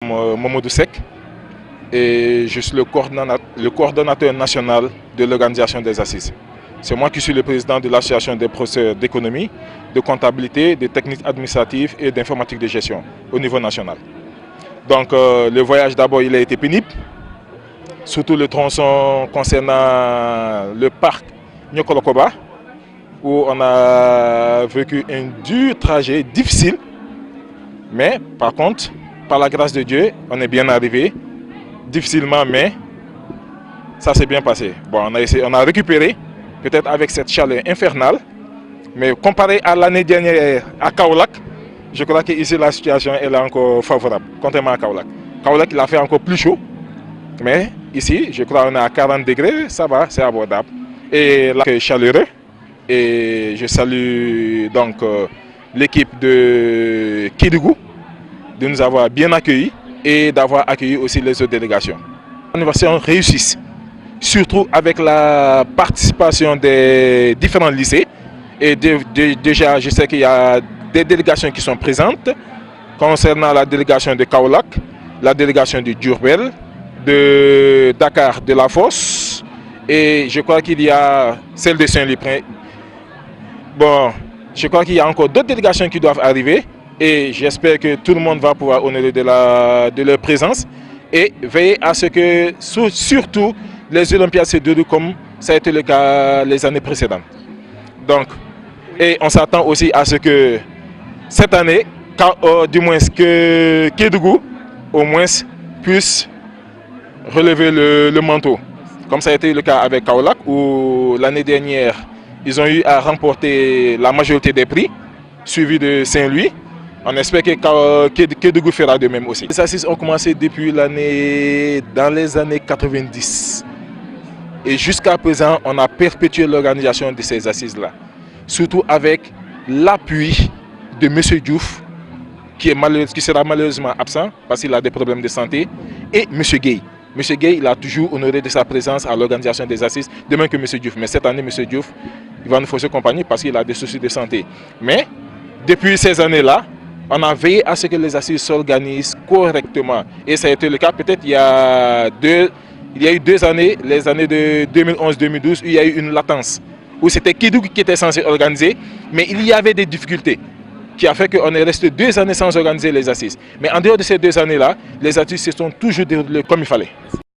nomme Momodou Sek et je suis le coordonnateur national de l'organisation des assises. C'est moi qui suis le président de l'association des professeurs d'économie, de comptabilité, de techniques administratives et d'informatique de gestion au niveau national. Donc le voyage d'abord il a été pénible, surtout le tronçon concernant le parc Nyokolokoba, où on a vécu un dur trajet difficile, mais par contre, par la grâce de Dieu, on est bien arrivé, difficilement, mais ça s'est bien passé. Bon, on a récupéré, peut-être avec cette chaleur infernale, mais comparé à l'année dernière à Kaolack, je crois qu'ici la situation elle est encore favorable, contrairement à Kaolack. Kaolack il a fait encore plus chaud, mais ici, je crois qu'on est à 40 degrés, ça va, c'est abordable. Et là, c'est chaleureux, et je salue donc l'équipe de Kédougou de nous avoir bien accueillis et d'avoir accueilli aussi les autres délégations. L'anniversaire réussit, surtout avec la participation des différents lycées. Et déjà, je sais qu'il y a des délégations qui sont présentes concernant la délégation de Kaolack, la délégation de Diourbel, de Dakar, de la Fosse, et je crois qu'il y a celle de Saint-Louis. Bon, je crois qu'il y a encore d'autres délégations qui doivent arriver et j'espère que tout le monde va pouvoir honorer de leur présence et veiller à ce que, surtout, les Olympiades se déroulent comme ça a été le cas les années précédentes. Donc, et on s'attend aussi à ce que cette année, du moins que Kédougou, au moins, puisse relever le manteau. Comme ça a été le cas avec Kaolack, où l'année dernière, ils ont eu à remporter la majorité des prix, suivi de Saint-Louis. On espère que Kédougou fera de même aussi. Les assises ont commencé depuis dans les années 90. Et jusqu'à présent, on a perpétué l'organisation de ces assises-là. Surtout avec l'appui de M. Diouf, qui sera malheureusement absent parce qu'il a des problèmes de santé, et M. Gueye. M. Gueye, il a toujours honoré de sa présence à l'organisation des assises, de même que M. Diouf. Mais cette année, M. Diouf, il va nous fausser compagnie parce qu'il a des soucis de santé. Mais depuis ces années-là, on a veillé à ce que les assises s'organisent correctement. Et ça a été le cas peut-être il y a eu 2 années, les années de 2011-2012, où il y a eu une latence, où c'était Kédougou qui était censé organiser, mais il y avait des difficultés qui a fait qu'on est resté 2 années sans organiser les assises. Mais en dehors de ces 2 années-là, les assises se sont toujours déroulées comme il fallait.